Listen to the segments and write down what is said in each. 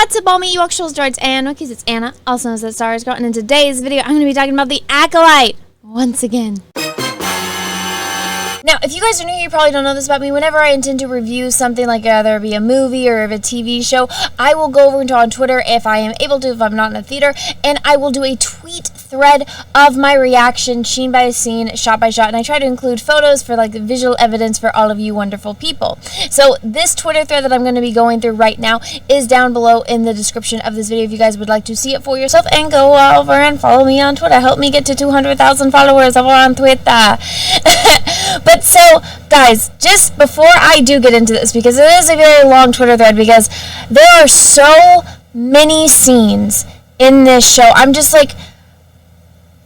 What's up, all me you actual droids and Wookiees? It's Anna, also known as that Star Wars Girl, and in today's video, I'm going to be talking about the Acolyte once again. Now, if you guys are new here, you probably don't know this about me. Whenever I intend to review something, like either it be a movie or a TV show, I will go over on Twitter if I am able to, if I'm not in a theater, and I will do a tweet thread of my reaction, scene by scene, shot by shot, and I try to include photos for like visual evidence for all of you wonderful people. So this Twitter thread that I'm going to be going through right now is down below in the description of this video if you guys would like to see it for yourself, and go over and follow me on Twitter. Help me get to 200,000 followers over on Twitter. But so, guys, just before I do get into this, because it is a very long Twitter thread, because there are so many scenes in this show, I'm just like,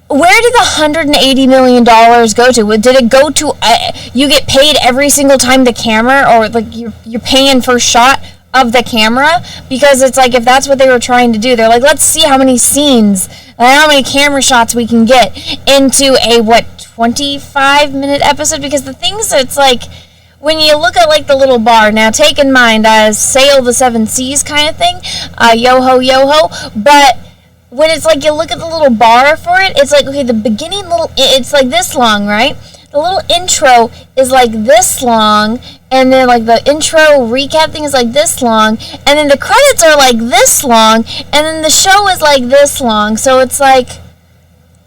where did the $180 million go to? Did it go to, you get paid every single time the camera, or like you're paying for shot of the camera? Because it's like, if that's what they were trying to do, they're like, let's see how many scenes, how many camera shots we can get into a, 25-minute episode. Because the things, it's like, when you look at like the little bar, now take in mind, sail the seven seas kind of thing, yo-ho, yo-ho, but when it's like you look at the little bar for it, it's like, okay, the beginning little, it's like this long, right? The little intro is like this long, and then like the intro recap thing is like this long, and then the credits are like this long, and then the show is like this long. So it's like,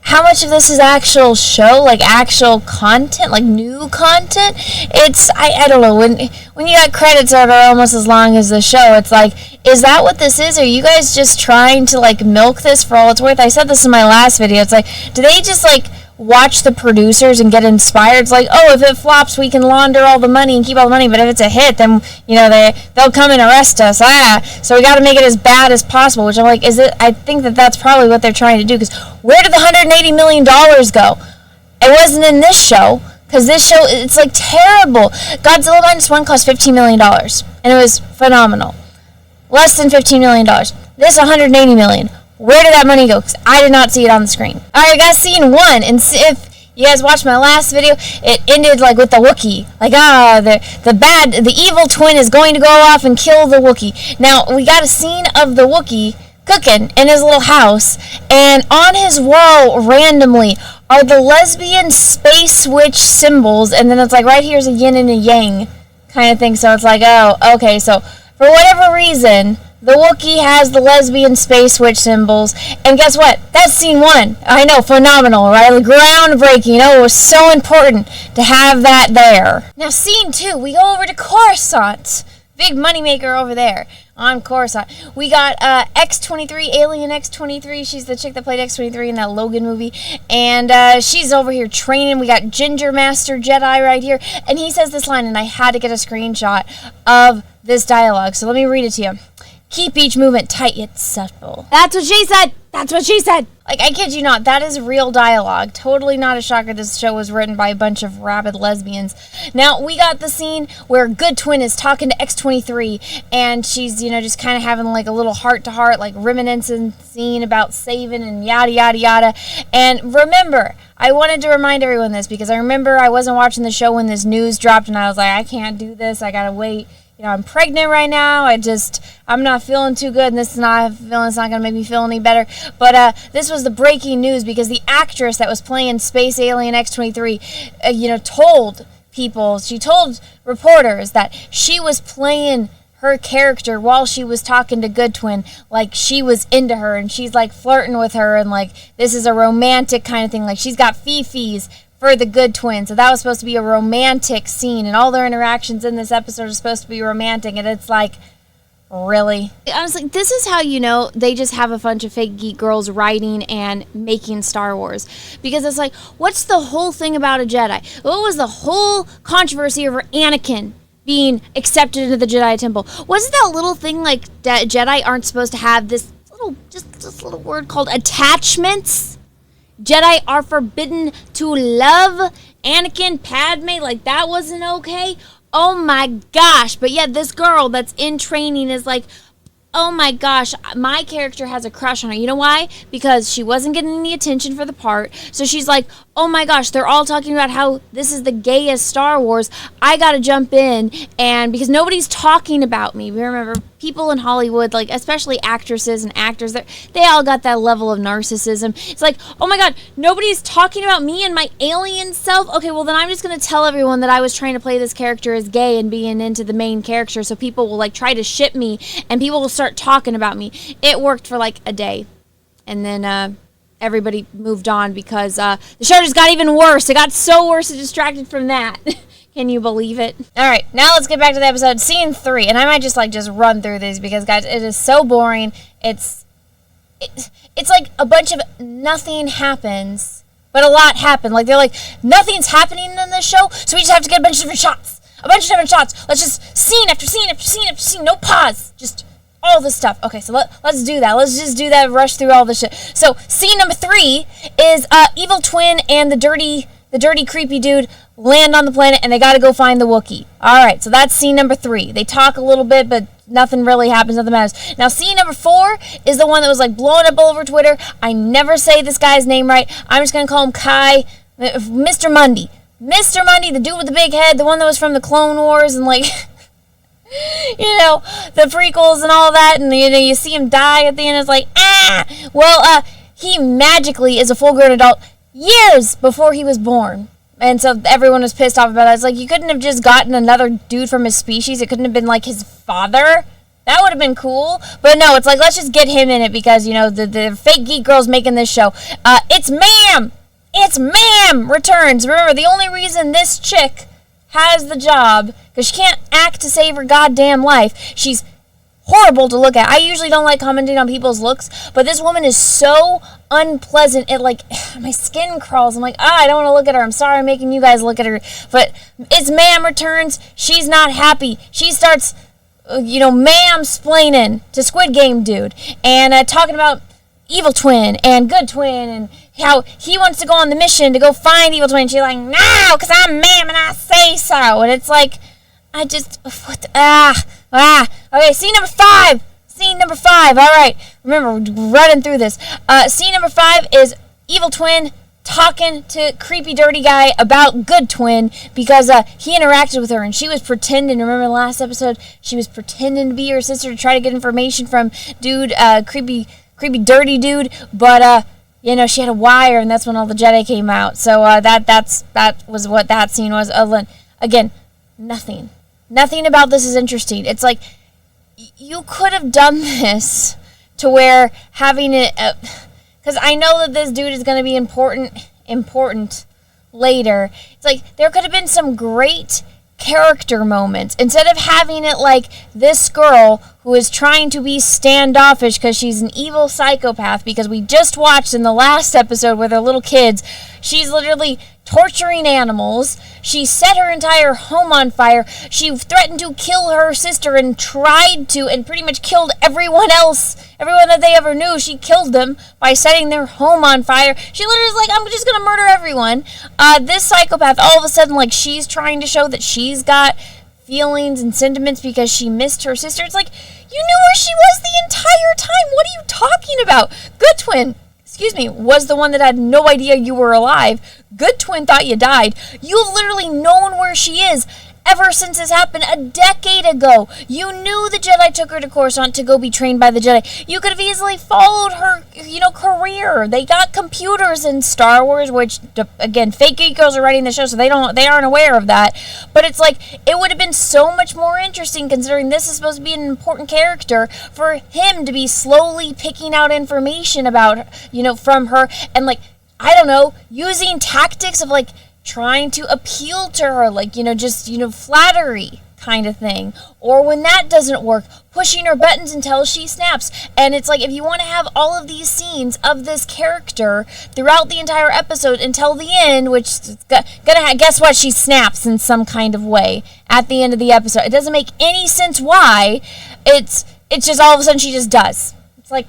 how much of this is actual show, like actual content, like new content? It's, I don't know, when you got credits that are almost as long as the show, it's like, is that what this is? Are you guys just trying to like milk this for all it's worth? I said this in my last video. It's like, do they just like watch the producers and get inspired? It's like, oh, if it flops, we can launder all the money and keep all the money, but if it's a hit, then, you know, they'll come and arrest us. So we got to make it as bad as possible, which I'm like, is it? I think that's probably what they're trying to do, because where did the $180 million go? It wasn't in this show, because this show, it's like terrible. Godzilla Minus One cost $15 million, and it was phenomenal. Less than $15 million. This $180 million. Where did that money go? Because I did not see it on the screen. Alright, guys, scene one. And if you guys watched my last video, it ended like with the Wookiee. Like, the evil twin is going to go off and kill the Wookiee. Now, we got a scene of the Wookiee cooking in his little house, and on his wall, randomly, are the lesbian space witch symbols, and then it's like, right here's a yin and a yang kind of thing. So it's like, oh, okay, so for whatever reason, the Wookiee has the lesbian space witch symbols, and guess what? That's scene one. I know, phenomenal, right? Groundbreaking. Oh, it was so important to have that there. Now, scene two, we go over to Coruscant. Big moneymaker over there on Coruscant. We got X-23, Alien X-23. She's the chick that played X-23 in that Logan movie. And she's over here training. We got Ginger Master Jedi right here. And he says this line, and I had to get a screenshot of this dialogue. So let me read it to you. Keep each movement tight yet supple. That's what she said. That's what she said. Like, I kid you not, that is real dialogue. Totally not a shocker this show was written by a bunch of rabid lesbians. Now, we got the scene where Good Twin is talking to X-23, and she's, you know, just kind of having like a little heart-to-heart, like reminiscent scene about saving and yada, yada, yada. And remember, I wanted to remind everyone this, because I remember I wasn't watching the show when this news dropped, and I was like, I can't do this, I gotta wait. You know, I'm pregnant right now. I'm not feeling too good, and it's not going to make me feel any better. But this was the breaking news, because the actress that was playing Space Alien X-23, she told reporters that she was playing her character while she was talking to Good Twin, like she was into her, and she's like flirting with her, and like this is a romantic kind of thing. Like she's got fifis for the Good Twin. So that was supposed to be a romantic scene, and all their interactions in this episode are supposed to be romantic, and it's like, really? Honestly, this is how you know they just have a bunch of fake geek girls writing and making Star Wars. Because it's like, what's the whole thing about a Jedi? What was the whole controversy over Anakin being accepted into the Jedi Temple? Wasn't that little thing like that Jedi aren't supposed to have this little word called attachments? Jedi are forbidden to love Anakin, Padme, like that wasn't okay? Oh my gosh. But yet this girl that's in training is like, oh my gosh, my character has a crush on her. You know why? Because she wasn't getting any attention for the part. So she's like, oh my gosh, they're all talking about how this is the gayest Star Wars. I gotta jump in, and because nobody's talking about me. Remember, people in Hollywood, like especially actresses and actors, they all got that level of narcissism. It's like, oh my god, nobody's talking about me and my alien self. Okay, well then I'm just gonna tell everyone that I was trying to play this character as gay and being into the main character, so people will like try to ship me and people will start talking about me. It worked for like a day, and then everybody moved on because the show just got even worse. It got so worse, it distracted from that. Can you believe it? All right, now let's get back to the episode, scene 3. And I might just run through these because, guys, it is so boring. It's like a bunch of nothing happens, but a lot happened. Like, they're like, nothing's happening in this show, so we just have to get a bunch of different shots. Let's just scene after scene after scene after scene. No pause. Just all this stuff. Okay, so let's do that. Let's just do that, rush through all this shit. So, scene number 3 is Evil Twin and the dirty, creepy dude land on the planet, and they gotta go find the Wookiee. Alright, so that's scene number 3. They talk a little bit, but nothing really happens, nothing matters. Now, scene number 4 is the one that was, like, blowing up all over Twitter. I never say this guy's name right. I'm just gonna call him Kai. Mr. Mundy. Mr. Mundy, the dude with the big head, the one that was from the Clone Wars, and, like, you know, the prequels and all that, and, you know, you see him die at the end, it's like, ah! Well, he magically is a full-grown adult years before he was born. And so everyone was pissed off about that. It's like, you couldn't have just gotten another dude from his species. It couldn't have been, like, his father. That would have been cool. But no, it's like, let's just get him in it because, you know, the fake geek girl's making this show. It's Ma'am returns. Remember, the only reason this chick has the job, because she can't act to save her goddamn life. She's horrible to look at. I usually don't like commenting on people's looks, but this woman is so unpleasant. It, like, my skin crawls. I'm like, I don't want to look at her. I'm sorry I'm making you guys look at her. But it's Ma'am returns. She's not happy. She starts, ma'am-splaining to Squid Game dude and talking about Evil Twin and Good Twin and how he wants to go on the mission to go find Evil Twin. She's like, no, because I'm Ma'am and I say so. And it's like, okay, scene number 5. All right. Remember, we're running through this. Scene number 5 is Evil Twin talking to creepy dirty guy about Good Twin because he interacted with her and she was pretending. Remember the last episode? She was pretending to be her sister to try to get information from dude, creepy dirty dude. But she had a wire, and that's when all the Jedi came out. So that was what that scene was. Again, nothing. Nothing about this is interesting. It's like, you could have done this to where having it, because I know that this dude is going to be important later. It's like, there could have been some great character moments. Instead of having it like this girl who is trying to be standoffish because she's an evil psychopath, because we just watched in the last episode with her little kids, she's literally torturing animals. She set her entire home on fire. She threatened to kill her sister and tried to, and pretty much killed everyone else. Everyone that they ever knew, she killed them by setting their home on fire. She literally is like, I'm just going to murder everyone. This psychopath, all of a sudden, like, she's trying to show that she's got feelings and sentiments because she missed her sister. It's like, you knew where she was the entire time. What are you talking about? Good Twin, was the one that had no idea you were alive. Good Twin thought you died. You've literally known where she is ever since this happened a decade ago. You knew the Jedi took her to Coruscant to go be trained by the Jedi. You could have easily followed her, career. They got computers in Star Wars, which, again, fake geek girls are writing the show, so they aren't aware of that. But it's like, it would have been so much more interesting, considering this is supposed to be an important character, for him to be slowly picking out information about, from her, and, like, I don't know, using tactics of, like, trying to appeal to her, like, flattery kind of thing. Or when that doesn't work, pushing her buttons until she snaps. And it's like, if you want to have all of these scenes of this character throughout the entire episode until the end, which is guess what? She snaps in some kind of way at the end of the episode. It doesn't make any sense why. It's just all of a sudden she just does. It's like,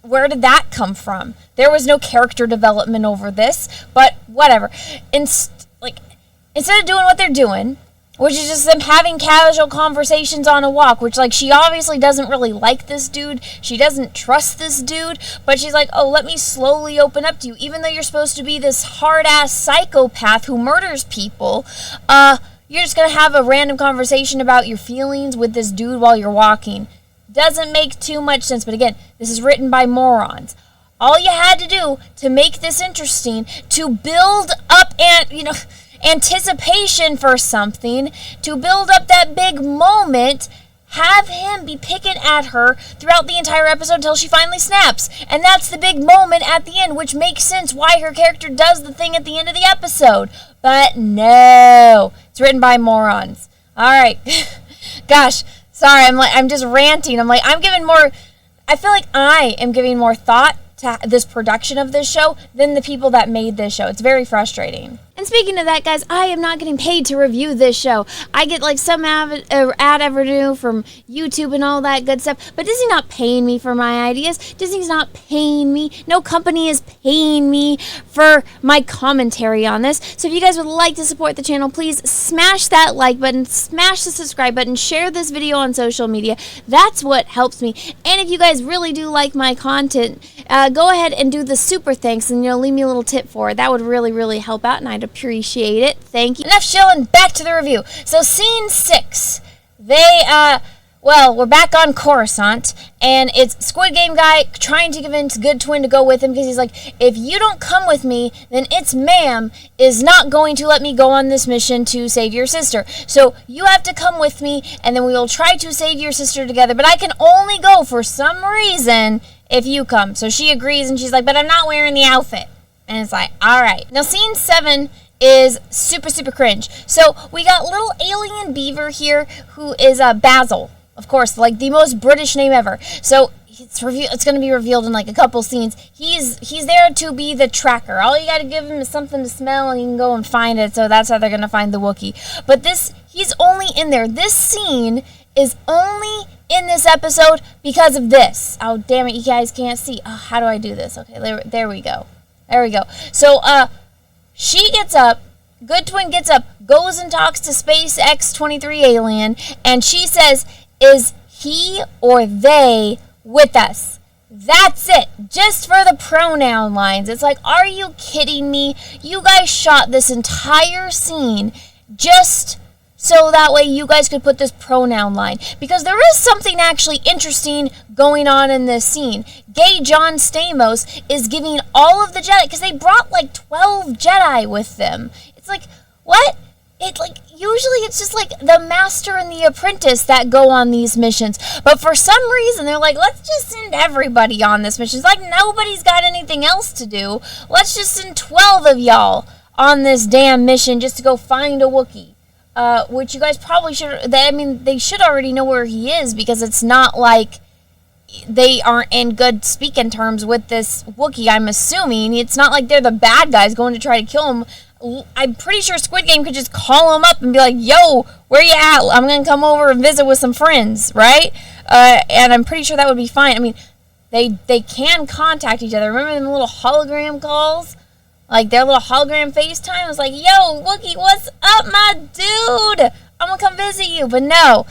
where did that come from? There was no character development over this, but whatever. Instead of doing what they're doing, which is just them having casual conversations on a walk, which, like, she obviously doesn't really like this dude. She doesn't trust this dude, but she's like, oh, let me slowly open up to you. Even though you're supposed to be this hard-ass psychopath who murders people, you're just going to have a random conversation about your feelings with this dude while you're walking. doesn't make too much sense. But again, this is written by morons. All you had to do to make this interesting, to build up anticipation for something, to build up that big moment, have him be picking at her throughout the entire episode until she finally snaps. And that's the big moment at the end, which makes sense why her character does the thing at the end of the episode. But no, it's written by morons. All right. Gosh, sorry, I'm just ranting. I feel like I am giving more thought to this production of this show than the people that made this show. It's very frustrating. And speaking of that, guys, I am not getting paid to review this show. I get like some ad revenue from YouTube and all that good stuff, but Disney's not paying me for my ideas. Disney's not paying me. No company is paying me for my commentary on this. So if you guys would like to support the channel, please smash that like button, smash the subscribe button, share this video on social media. That's what helps me. And if you guys really do like my content, go ahead and do the super thanks and leave me a little tip for it. That would really, really help out, and I'd appreciate it. Thank you. Enough shilling, back to the review. So scene 6, we're back on Coruscant, and it's Squid Game guy trying to convince Good Twin to go with him because he's like, if you don't come with me, then its ma'am is not going to let me go on this mission to save your sister. So you have to come with me, and then we will try to save your sister together, but I can only go for some reason if you come. So she agrees, and she's like, but I'm not wearing the outfit. And it's like, all right. Now, scene 7 is super, super cringe. So we got little alien beaver here who is Basil. Of course, like the most British name ever. So it's going to be revealed in like a couple scenes. He's there to be the tracker. All you got to give him is something to smell, and he can go and find it. So that's how they're going to find the Wookiee. But he's only in there. This scene is only in this episode because of this. Oh, damn it, you guys can't see. Oh, how do I do this? Okay, there we go. There we go. So, she gets up, Good Twin gets up, goes and talks to Space X-23 alien, and she says, is he or they with us? That's it. Just for the pronoun lines. It's like, are you kidding me? You guys shot this entire scene just so that way you guys could put this pronoun line. Because there is something actually interesting going on in this scene. Gay John Stamos is giving all of the Jedi, because they brought like 12 Jedi with them. It's like, what? Usually it's just like the master and the apprentice that go on these missions. But for some reason, they're like, let's just send everybody on this mission. It's like nobody's got anything else to do. Let's just send 12 of y'all on this damn mission just to go find a Wookiee. Which you guys probably should, they should already know where he is, because it's not like they aren't in good speaking terms with this Wookiee, I'm assuming. It's not like they're the bad guys going to try to kill him. I'm pretty sure Squid Game could just call him up and be like, yo, where you at? I'm going to come over and visit with some friends, right? And I'm pretty sure that would be fine. I mean, they can contact each other. Remember them little hologram calls? Like their little hologram FaceTime was like, yo, Wookiee, what's up, my dude? I'm going to come visit you. But no.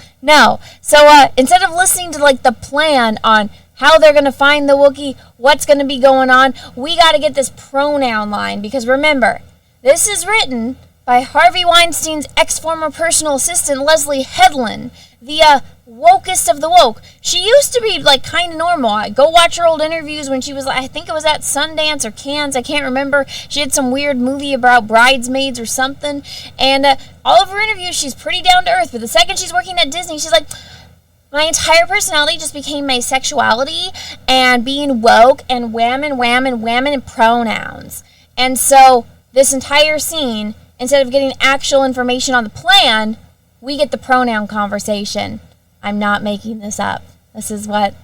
So instead of listening to like the plan on how they're going to find the Wookiee, what's going to be going on, we got to get this pronoun line. Because remember, this is written by Harvey Weinstein's ex-former personal assistant, Leslie Headland, the wokest of the woke. She used to be like kind of normal. Go watch her old interviews when she was, I think it was at Sundance or Cannes, I can't remember. She had some weird movie about bridesmaids or something. And all of her interviews, she's pretty down to earth. But the second she's working at Disney, she's like, my entire personality just became my sexuality and being woke and wham and pronouns. And so this entire scene, instead of getting actual information on the plan, we get the pronoun conversation. I'm not making this up. This is what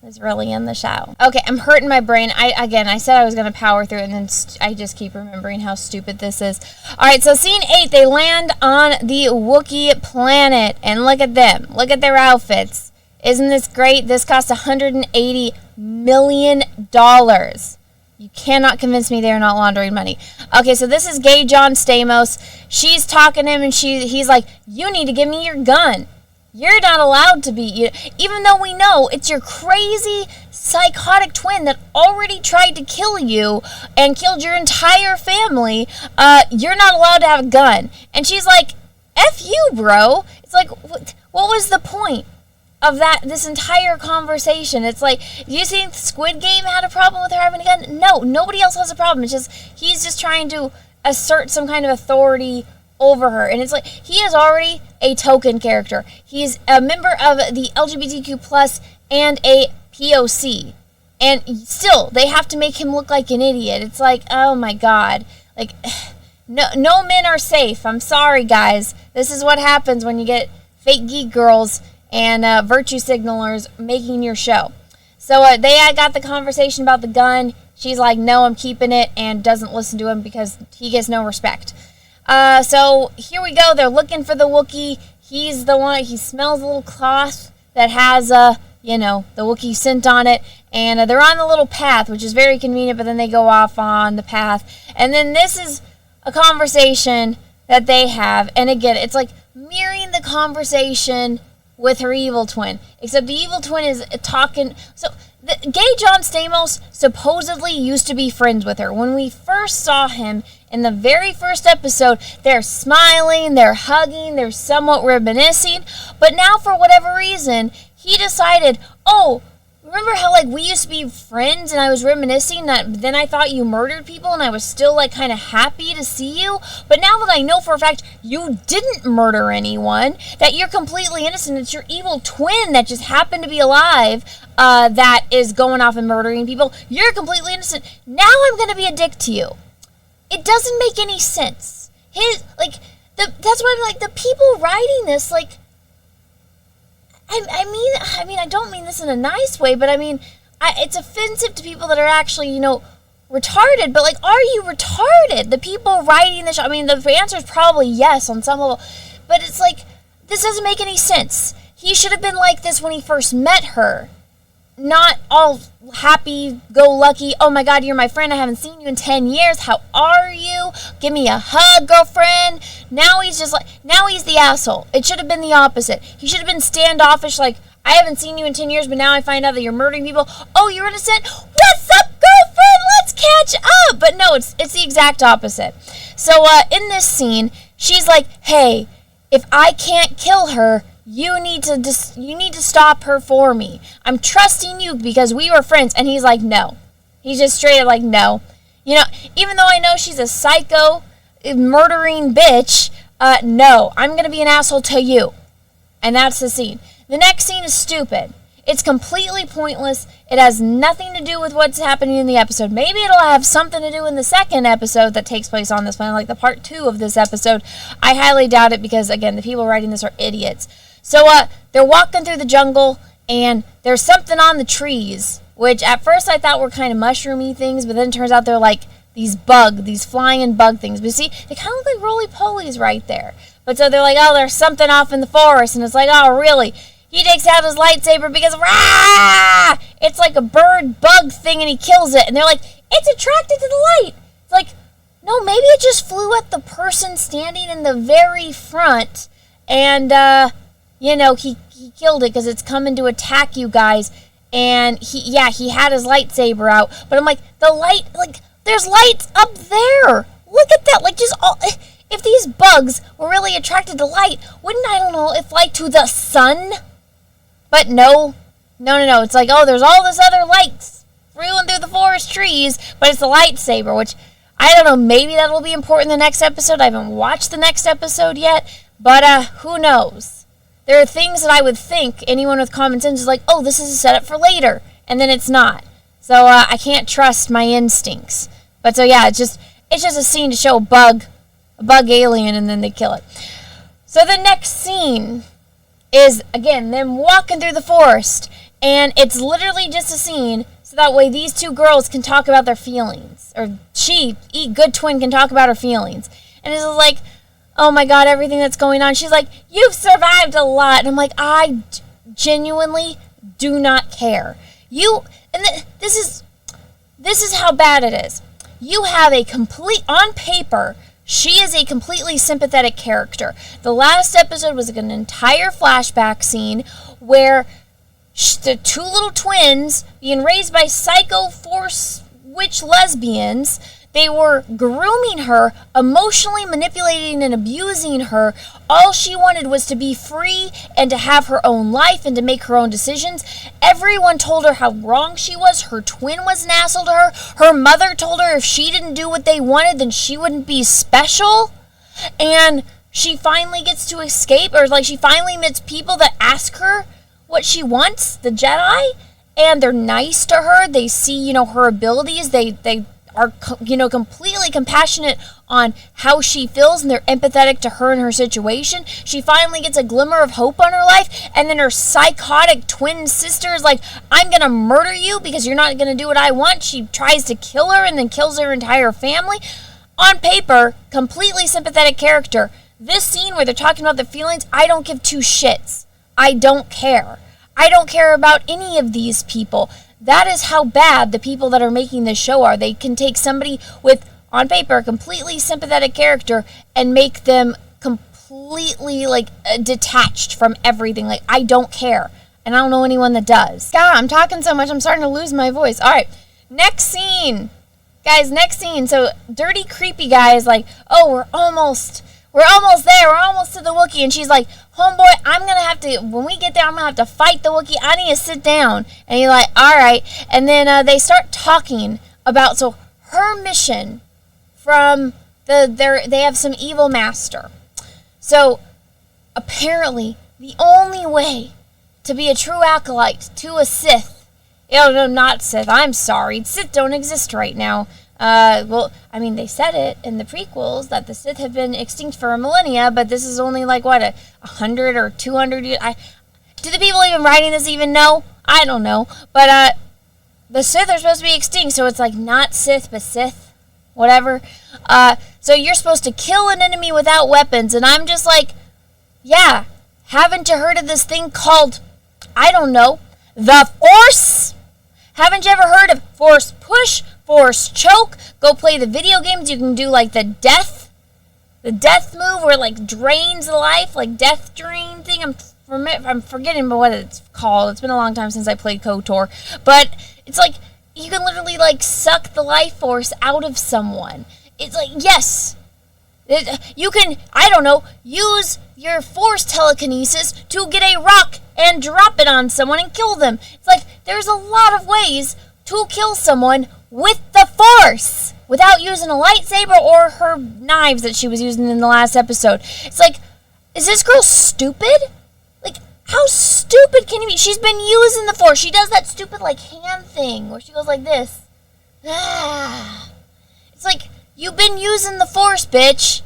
is really in the show. Okay, I'm hurting my brain. I said I was going to power through it, and then I just keep remembering how stupid this is. All right, so scene 8, they land on the Wookiee planet, and look at them. Look at their outfits. Isn't this great? This cost $180 million. You cannot convince me they're not laundering money. Okay, so this is Gay John Stamos. She's talking to him, and he's like, you need to give me your gun. You're not allowed to be, even though we know it's your crazy, psychotic twin that already tried to kill you and killed your entire family, you're not allowed to have a gun. And she's like, F you, bro. It's like, what was the point of this entire conversation. It's like, do you think Squid Game had a problem with her having a gun? No, nobody else has a problem. It's just, he's just trying to assert some kind of authority over her. And it's like, he is already a token character. He's a member of the LGBTQ plus and a POC. And still, they have to make him look like an idiot. It's like, oh my God. Like, no men are safe. I'm sorry, guys. This is what happens when you get fake geek girls and virtue signalers making your show. So they got the conversation about the gun. She's like, no, I'm keeping it, and doesn't listen to him because he gets no respect. So here we go. They're looking for the Wookiee. He's the one. He smells a little cloth that has, the Wookiee scent on it. And they're on the little path, which is very convenient, but then they go off on the path. And then this is a conversation that they have. And again, it's like mirroring the conversation with her evil twin, except the evil twin is talking. So the gay John Stamos supposedly used to be friends with her. When we first saw him in the very first episode, they're smiling, they're hugging, they're somewhat reminiscing, but now for whatever reason, he decided, remember how, like, we used to be friends and I was reminiscing that then I thought you murdered people and I was still, like, kind of happy to see you? But now that I know for a fact you didn't murder anyone, that you're completely innocent, it's your evil twin that just happened to be alive that is going off and murdering people, you're completely innocent. Now I'm going to be a dick to you. It doesn't make any sense. That's why I'm like, the people writing this, like, I mean, I don't mean this in a nice way, but I mean, it's offensive to people that are actually, retarded. But, like, are you retarded? The people writing this show, I mean, the answer is probably yes on some level. But it's like, this doesn't make any sense. He should have been like this when he first met her. Not all happy-go-lucky, oh my God, you're my friend, I haven't seen you in 10 years, how are you? Give me a hug, girlfriend. Now he's the asshole. It should have been the opposite. He should have been standoffish, like, I haven't seen you in 10 years, but now I find out that you're murdering people. Oh, you're innocent? What's up, girlfriend? Let's catch up. But no, it's the exact opposite. So in this scene, she's like, hey, if I can't kill her, you need to stop her for me. I'm trusting you because we were friends. And he's like, no. He's just straight up like, no. Even though I know she's a psycho, murdering bitch, no. I'm going to be an asshole to you. And that's the scene. The next scene is stupid. It's completely pointless. It has nothing to do with what's happening in the episode. Maybe it'll have something to do in the second episode that takes place on this planet, like the part 2 of this episode. I highly doubt it because, again, the people writing this are idiots. So they're walking through the jungle, and there's something on the trees, which at first I thought were kind of mushroomy things, but then it turns out they're like these flying bug things. But see, they kind of look like roly-polies right there. But so they're like, oh, there's something off in the forest, and it's like, oh, really? He takes out his lightsaber because, rah! It's like a bird-bug thing, and he kills it. And they're like, it's attracted to the light. It's like, no, maybe it just flew at the person standing in the very front, and, he killed it because it's coming to attack you guys. And he had his lightsaber out. But I'm like, there's lights up there. Look at that. Like, just all, if these bugs were really attracted to light, wouldn't, I don't know, if like to the sun? But no. It's like, oh, there's all this other lights through the forest trees, but it's the lightsaber, which, I don't know, maybe that'll be important in the next episode. I haven't watched the next episode yet, but who knows? There are things that I would think anyone with common sense is like, oh, this is a setup for later, and then it's not. So I can't trust my instincts. But so yeah, it's just a scene to show a bug alien, and then they kill it. So the next scene is, again, them walking through the forest, and it's literally just a scene so that way these two girls can talk about their feelings, or good twin, can talk about her feelings. And it's like, oh my God, everything that's going on. She's like, you've survived a lot. And I'm like, I genuinely do not care. This is how bad it is. You have on paper, she is a completely sympathetic character. The last episode was an entire flashback scene where the two little twins being raised by psycho force witch lesbians, They were grooming her, emotionally manipulating and abusing her. All she wanted was to be free and to have her own life and to make her own decisions. Everyone told her how wrong she was. Her twin was an asshole to her. Her mother told her if she didn't do what they wanted, then she wouldn't be special. And she finally gets to escape, or like she finally meets people that ask her what she wants, the Jedi, and they're nice to her. They see, her abilities. They are, completely compassionate on how she feels, and they're empathetic to her and her situation. She finally gets a glimmer of hope on her life, and then her psychotic twin sister is like, I'm going to murder you because you're not going to do what I want. She tries to kill her and then kills her entire family. On paper, completely sympathetic character. This scene where they're talking about the feelings, I don't give two shits. I don't care. I don't care about any of these people. That is how bad the people that are making this show are. They can take somebody with, on paper, a completely sympathetic character and make them completely, detached from everything. Like, I don't care. And I don't know anyone that does. God, I'm talking so much, I'm starting to lose my voice. All right, next scene. Guys, next scene. So, dirty, creepy guy is like, oh, we're almost there. We're almost to the Wookiee. And she's like, homeboy, I'm going to have to, when we get there, I'm going to have to fight the Wookiee. I need to sit down. And you're like, all right. And then they start talking about, so her mission from they have some evil master. So apparently the only way to be a true acolyte to a Sith, no, not Sith, I'm sorry. Sith don't exist right now. They said it in the prequels that the Sith have been extinct for a millennia, but this is only 100 or 200 years. Do the people even writing this even know? I don't know. But the Sith are supposed to be extinct, so it's not Sith, but Sith, whatever. So you're supposed to kill an enemy without weapons, and I'm just like, yeah, haven't you heard of this thing called, I don't know, the Force? Haven't you ever heard of Force Push, Force Choke? Go play the video games. You can do the death move where drains life, death drain thing. I'm forgetting what it's called. It's been a long time since I played KOTOR. But it's you can literally suck the life force out of someone. It's yes. You can, I don't know, use your force telekinesis to get a rock and drop it on someone and kill them. It's there's a lot of ways to kill someone with the Force without using a lightsaber or her knives that she was using in the last episode. It's is this girl stupid? How stupid can you be? She's been using the Force. She does that stupid hand thing where she goes like this. It's you've been using the Force, bitch.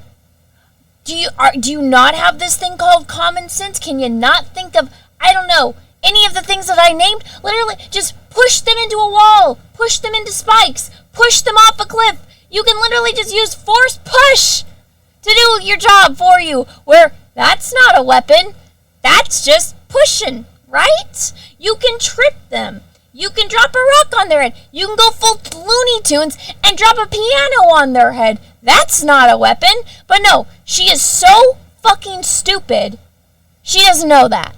Do you not have this thing called common sense? Can you not think of, I don't know, any of the things that I named? Literally, just push them into a wall. Push them into spikes. Push them off a cliff. You can literally just use Force Push to do your job for you. Where that's not a weapon. That's just pushing, right? You can trip them. You can drop a rock on their head. You can go full Looney Tunes and drop a piano on their head. That's not a weapon. But no, she is so fucking stupid. She doesn't know that.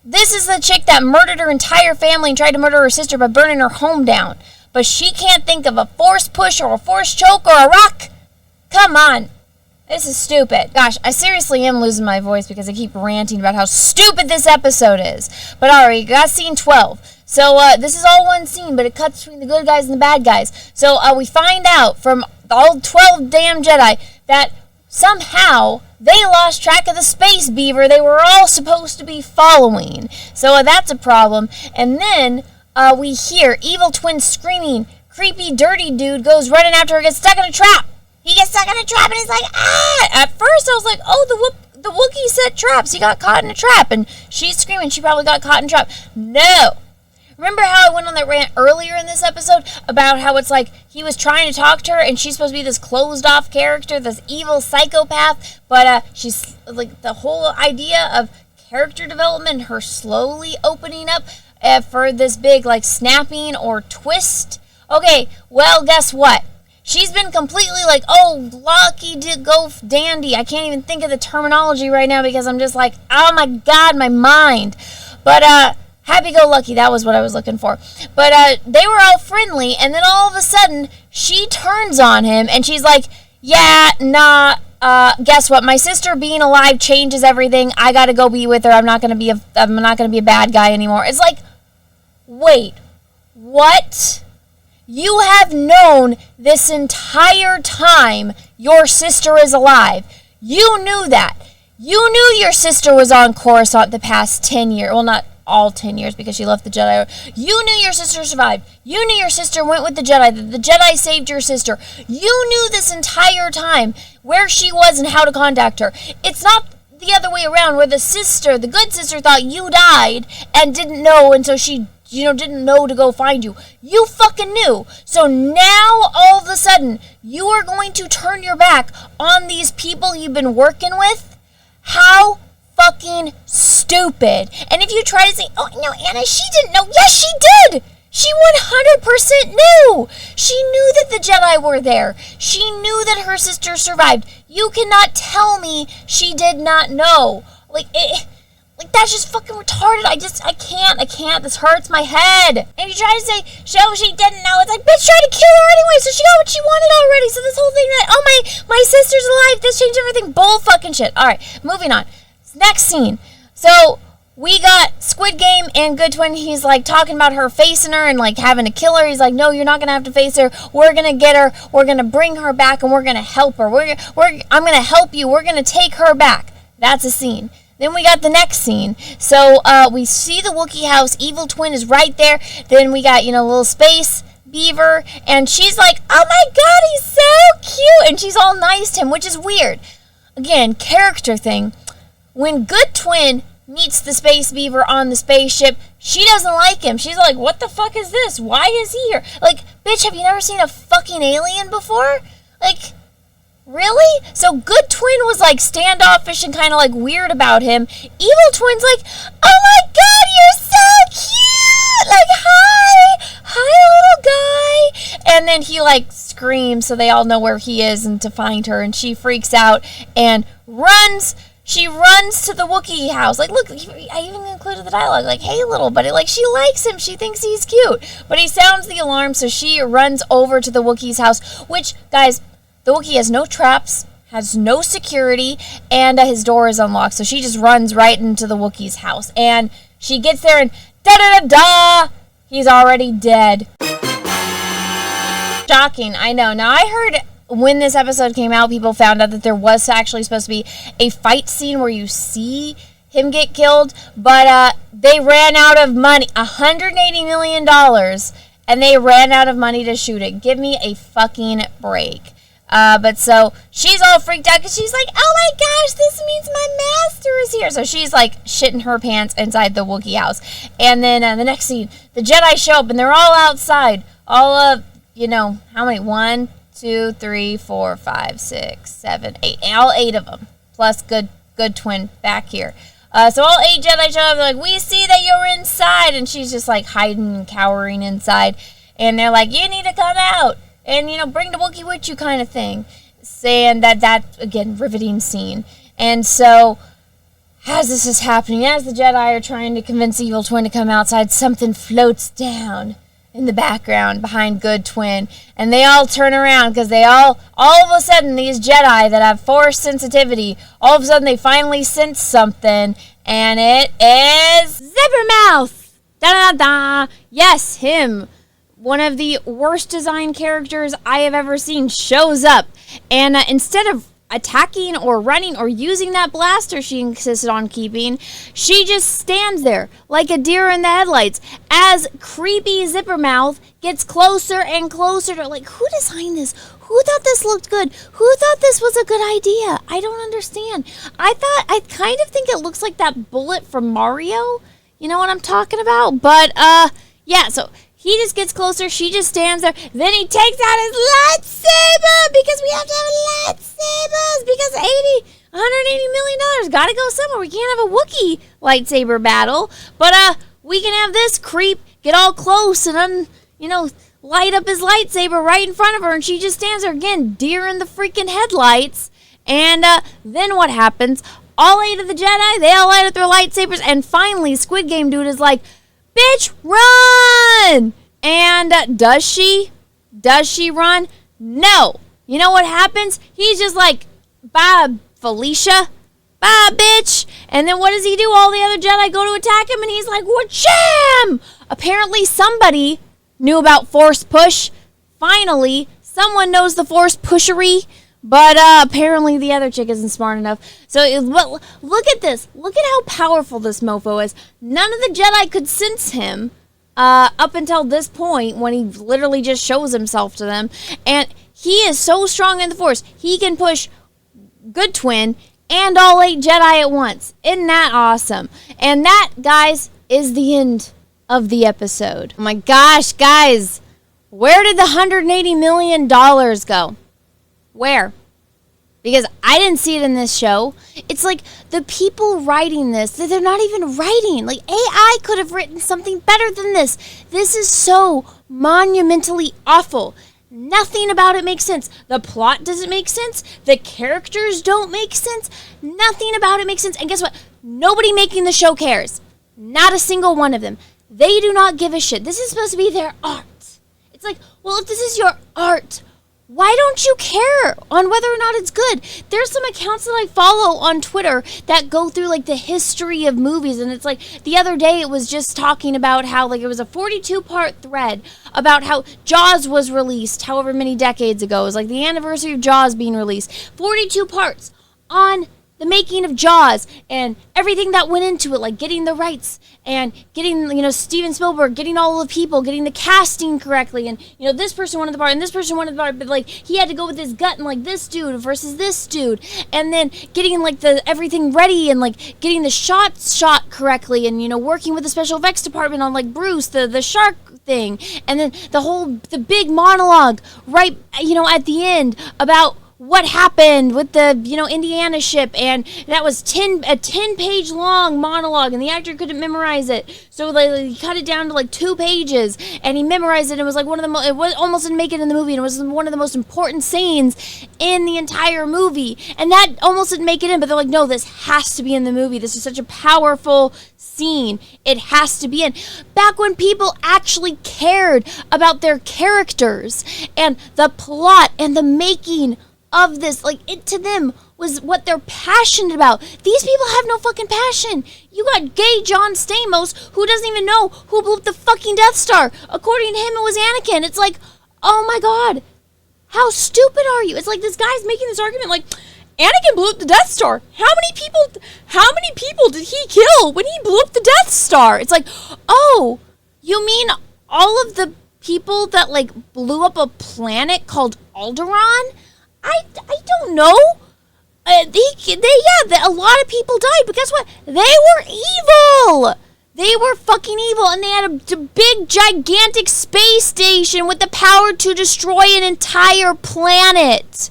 This is the chick that murdered her entire family and tried to murder her sister by burning her home down. But she can't think of a Force Push or a Force Choke or a rock. Come on. This is stupid. Gosh, I seriously am losing my voice because I keep ranting about how stupid this episode is. But alright, you got scene 12. So this is all one scene, but it cuts between the good guys and the bad guys. So we find out from all 12 damn Jedi that somehow they lost track of the space beaver they were all supposed to be following. So that's a problem. And then we hear evil twin screaming. Creepy, dirty dude goes running after her, gets stuck in a trap. He gets stuck in a trap and he's like, ah! At first I was like, oh, the Wookiee set traps. He got caught in a trap. And she's screaming she probably got caught in a trap. No. Remember how I went on that rant earlier in this episode about how it's he was trying to talk to her and she's supposed to be this closed-off character, this evil psychopath, but she's, the whole idea of character development, her slowly opening up for this big, snapping or twist. Okay, well, guess what? She's been completely lucky to go dandy. I can't even think of the terminology right now because I'm just oh my God, my mind. But, Happy-go-lucky, that was what I was looking for. But they were all friendly, and then all of a sudden, she turns on him, and she's like, yeah, nah, guess what? My sister being alive changes everything. I gotta go be with her. I'm not gonna be a bad guy anymore. It's like, wait, what? You have known this entire time your sister is alive. You knew that. You knew your sister was on Coruscant the past 10 years. Well, not all 10 years because she left the Jedi. You knew your sister survived. You knew your sister went with the Jedi. The Jedi saved your sister. You knew this entire time where she was and how to contact her. It's not the other way around where the good sister thought you died and didn't know until she didn't know to go find you. You fucking knew. So now, all of a sudden, you are going to turn your back on these people you've been working with? How fucking stupid. And if you try to say, oh, no, Anna, she didn't know. Yes, she did. She 100% knew. She knew that the Jedi were there. She knew that her sister survived. You cannot tell me she did not know. That's just fucking retarded. I can't. This hurts my head. And you try to say, she didn't know. It's like, bitch tried to kill her anyway, so she got what she wanted already. So this whole thing that, oh, my sister's alive, this changed everything. Bull fucking shit. All right, moving on. Next scene. So we got Squid Game and Good Twin. He's like talking about her facing her and like having to kill her. He's like, no, you're not gonna have to face her. We're gonna get her. We're gonna bring her back and we're gonna help her. I'm gonna help you. We're gonna take her back. That's a scene. Then we got the next scene. So we see the Wookiee house. Evil Twin is right there. Then we got, little space beaver. And she's like, oh my God, he's so cute. And she's all nice to him, which is weird. Again, character thing. When Good Twin meets the space beaver on the spaceship, she doesn't like him. She's like, what the fuck is this? Why is he here? Like, bitch, have you never seen a fucking alien before? Like, really? So Good Twin was like standoffish and kind of like weird about him. Evil Twin's like, oh my God, you're so cute! Like, hi little guy. And then he like screams so they all know where he is and to find her. And she freaks out and runs. She runs to the Wookiee house. Like, look, I even included the dialogue. Like, hey, little buddy. Like, she likes him. She thinks he's cute. But he sounds the alarm, so she runs over to the Wookiee's house. Which, guys, the Wookiee has no traps, has no security, and his door is unlocked. So she just runs right into the Wookiee's house. And she gets there and da-da-da-da! He's already dead. Shocking, I know. Now, I heard when this episode came out, people found out that there was actually supposed to be a fight scene where you see him get killed, but they ran out of money, $180 million, and they ran out of money to shoot it. Give me a fucking break. But so she's all freaked out because she's like, oh my gosh, this means my master is here. So she's like shitting her pants inside the Wookiee house. And then the next scene, the Jedi show up and they're all outside. All of, how many? 1, 2, 3, 4, 5, 6, 7, 8. All 8 of them. Plus Good Twin back here. So all 8 Jedi show up. They're like, we see that you're inside. And she's just like hiding and cowering inside. And they're like, you need to come out. And, bring the Wookiee with you kind of thing. Saying that, again, riveting scene. And so, as this is happening, as the Jedi are trying to convince Evil Twin to come outside, something floats down in the background behind Good Twin. And they all turn around because they all of a sudden, these Jedi that have Force sensitivity, all of a sudden they finally sense something. And it is Zippermouth! Da-da-da! Yes, him. One of the worst designed characters I have ever seen shows up. And instead of attacking or running or using that blaster she insisted on keeping, she just stands there like a deer in the headlights as creepy Zippermouth gets closer and closer to, like, who designed this? Who thought this looked good? Who thought this was a good idea? I don't understand. I kind of think it looks like that bullet from Mario. You know what I'm talking about? But, yeah, so he just gets closer. She just stands there. Then he takes out his lightsaber because we have to have lightsabers because $180 million. Gotta go somewhere. We can't have a Wookiee lightsaber battle. But we can have this creep get all close and light up his lightsaber right in front of her. And she just stands there again, deer in the freaking headlights. And then what happens? All 8 of the Jedi, they all light up their lightsabers. And finally, Squid Game Dude is like, bitch, run! And does she? Does she run? No. You know what happens? He's just like, bye, Felicia. Bye, bitch. And then what does he do? All the other Jedi go to attack him, and he's like, wha-cham! Apparently somebody knew about force push. Finally, someone knows the force pushery. But apparently the other chick isn't smart enough. So look at this. Look at how powerful this mofo is. None of the Jedi could sense him up until this point when he literally just shows himself to them. And he is so strong in the Force. He can push Good Twin and all 8 Jedi at once. Isn't that awesome? And that, guys, is the end of the episode. Oh my gosh, guys. Where did the $180 million go? Where? Because I didn't see it in this show. It's like the people writing this, they're not even writing. Like AI could have written something better than this. This is so monumentally awful. Nothing about it makes sense. The plot doesn't make sense. The characters don't make sense. Nothing about it makes sense. And guess what? Nobody making the show cares. Not a single one of them. They do not give a shit. This is supposed to be their art. It's like, well, if this is your art, why don't you care on whether or not it's good? There's some accounts that I follow on Twitter that go through like the history of movies, and it's like the other day it was just talking about how like it was a 42-part thread about how Jaws was released however many decades ago. It was like the anniversary of Jaws being released. 42 parts on the making of Jaws and everything that went into it, like getting the rights and getting, Steven Spielberg, getting all the people, getting the casting correctly, and, this person wanted the part and this person wanted the part, but, like, he had to go with his gut and, like, this dude versus this dude, and then getting, like, the everything ready and, like, getting the shots shot correctly and, working with the special effects department on, like, Bruce, the shark thing, and then the big monologue right, at the end about what happened with the, Indiana ship, and that was a 10-page long monologue, and the actor couldn't memorize it, so he cut it down to like 2 pages, and he memorized it, and it was like it almost didn't make it in the movie, and it was one of the most important scenes in the entire movie, and that almost didn't make it in, but they're like, no, this has to be in the movie, this is such a powerful scene, it has to be in. Back when people actually cared about their characters, and the plot, and the making of this, like, it to them was what they're passionate about. These people have no fucking passion. You got gay John Stamos who doesn't even know who blew up the fucking Death Star. According to him, it was Anakin. It's like, oh my god, how stupid are you? It's like this guy's making this argument like, Anakin blew up the Death Star. How many people did he kill when he blew up the Death Star? It's like, oh, you mean all of the people that, like, blew up a planet called Alderaan? I don't know. A lot of people died, but guess what? They were evil. They were fucking evil, and they had a big, gigantic space station with the power to destroy an entire planet.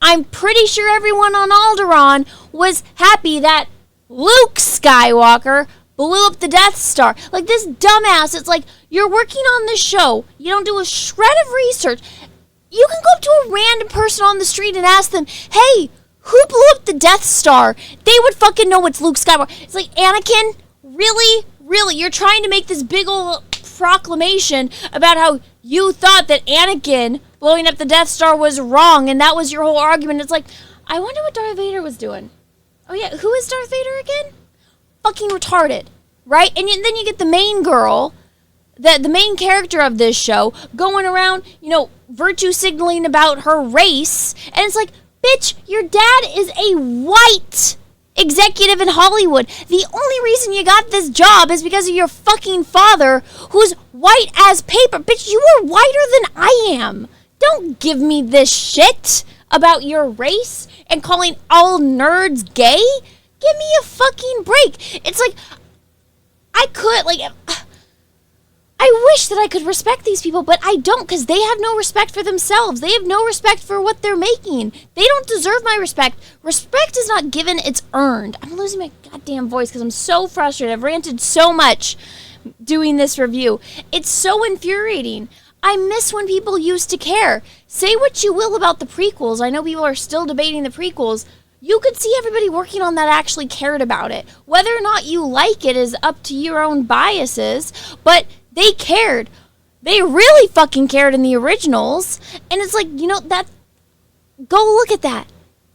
I'm pretty sure everyone on Alderaan was happy that Luke Skywalker blew up the Death Star. Like, this dumbass, it's like, you're working on this show, you don't do a shred of research. You can go up to a random person on the street and ask them, hey, who blew up the Death Star? They would fucking know it's Luke Skywalker. It's like, Anakin, really? Really? You're trying to make this big old proclamation about how you thought that Anakin blowing up the Death Star was wrong, and that was your whole argument. It's like, I wonder what Darth Vader was doing. Oh yeah, who is Darth Vader again? Fucking retarded, right? And then you get the main girl, the main character of this show, going around, virtue signaling about her race, and it's like, bitch, your dad is a white executive in Hollywood. The only reason you got this job is because of your fucking father, who's white as paper. Bitch, you are whiter than I am. Don't give me this shit about your race and calling all nerds gay. Give me a fucking break. It's like, I wish that I could respect these people, but I don't, because they have no respect for themselves. They have no respect for what they're making. They don't deserve my respect. Respect is not given, it's earned. I'm losing my goddamn voice because I'm so frustrated. I've ranted so much doing this review. It's so infuriating. I miss when people used to care. Say what you will about the prequels. I know people are still debating the prequels. you could see everybody working on that actually cared about it. Whether or not you like it is up to your own biases, but they cared. They really fucking cared in the originals. And it's like, that, go look at that.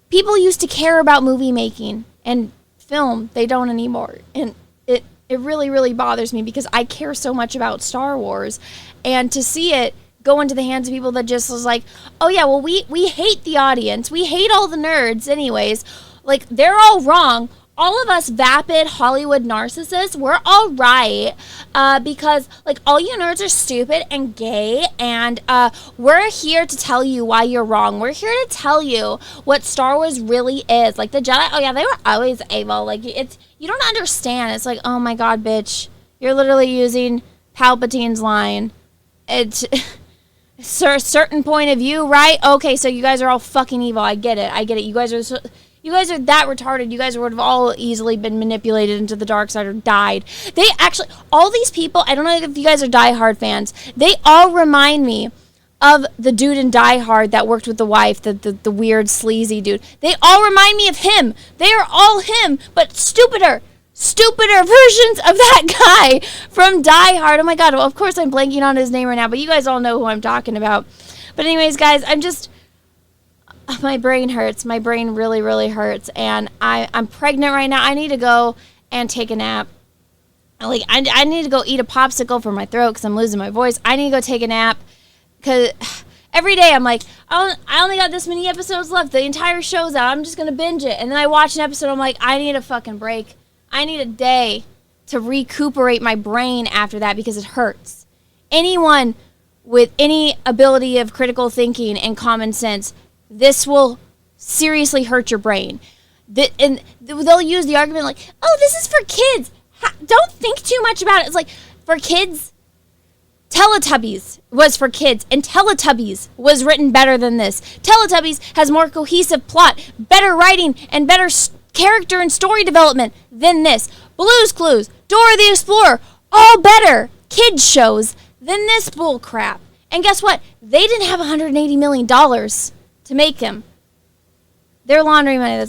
People used to care about movie making and film. They don't anymore. And it really, really bothers me because I care so much about Star Wars. And to see it go into the hands of people that just was like, oh yeah, well, we hate the audience. We hate all the nerds anyways. Like, they're all wrong. All of us vapid Hollywood narcissists, we're all right, because, like, all you nerds are stupid and gay, and we're here to tell you why you're wrong. We're here to tell you what Star Wars really is. Like, the Jedi, oh yeah, they were always evil. Like, you don't understand. It's like, oh my god, bitch, you're literally using Palpatine's line. It's a certain point of view, right? Okay, so you guys are all fucking evil. I get it. You guys are that retarded. You guys would have all easily been manipulated into the dark side or died. They actually, all these people, I don't know if you guys are Die Hard fans, they all remind me of the dude in Die Hard that worked with the wife, the weird, sleazy dude. They all remind me of him. They are all him, but stupider versions of that guy from Die Hard. Oh my god, well, of course I'm blanking on his name right now, but you guys all know who I'm talking about. But anyways, guys, my brain hurts. My brain really, really hurts. And I'm pregnant right now. I need to go and take a nap. Like, I need to go eat a popsicle for my throat because I'm losing my voice. I need to go take a nap because every day I'm like, I only got this many episodes left. The entire show's out. I'm just going to binge it. And then I watch an episode. I'm like, I need a fucking break. I need a day to recuperate my brain after that because it hurts. Anyone with any ability of critical thinking and common sense, this will seriously hurt your brain. And they'll use the argument like, oh, this is for kids. Don't think too much about it. It's like, for kids, Teletubbies was for kids, and Teletubbies was written better than this. Teletubbies has more cohesive plot, better writing, and better character and story development than this. Blue's Clues, Dora the Explorer, all better kids shows than this bull crap. And guess what? They didn't have $180 million to make him. Their laundry money,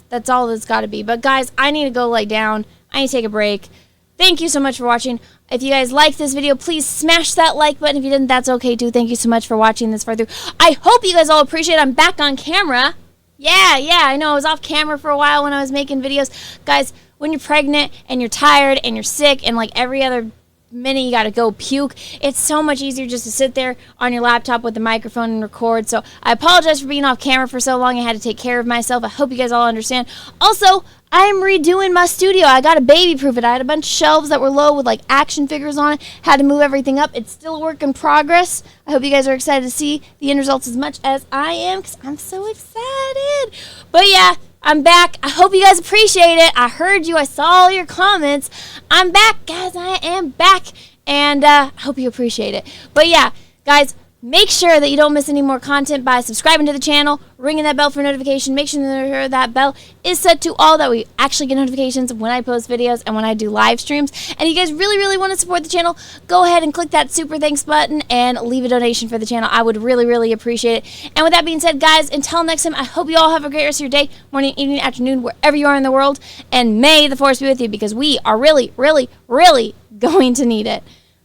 that's all that's got to be. But guys, I need to go lay down. I need to take a break. Thank you so much for watching. If you guys liked this video, please smash that like button. If you didn't, that's okay too. Thank you so much for watching this far through. I hope you guys all appreciate it. I'm back on camera. Yeah, I know I was off camera for a while when I was making videos. Guys, when you're pregnant and you're tired and you're sick and like every other minute you gotta go puke, it's so much easier just to sit there on your laptop with the microphone and record. So I apologize for being off camera for so long. I had to take care of myself. I hope you guys all understand. Also, I'm redoing my studio. I gotta baby proof it. I had a bunch of shelves that were low with like action figures on it. Had to move everything up. It's still a work in progress. I hope you guys are excited to see the end results as much as I am because I'm so excited. But yeah, I'm back. I hope you guys appreciate it. I heard you. I saw all your comments. I'm back, guys. I am back. And I hope you appreciate it. But yeah, guys, make sure that you don't miss any more content by subscribing to the channel, ringing that bell for notification. Make sure that bell is set to all, that we actually get notifications when I post videos and when I do live streams. And you guys really, really want to support the channel, go ahead and click that super thanks button and leave a donation for the channel. I would really, really appreciate it. And with that being said, guys, until next time, I hope you all have a great rest of your day, morning, evening, afternoon, wherever you are in the world. And may the force be with you because we are really, really, really going to need it.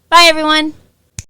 Bye, everyone.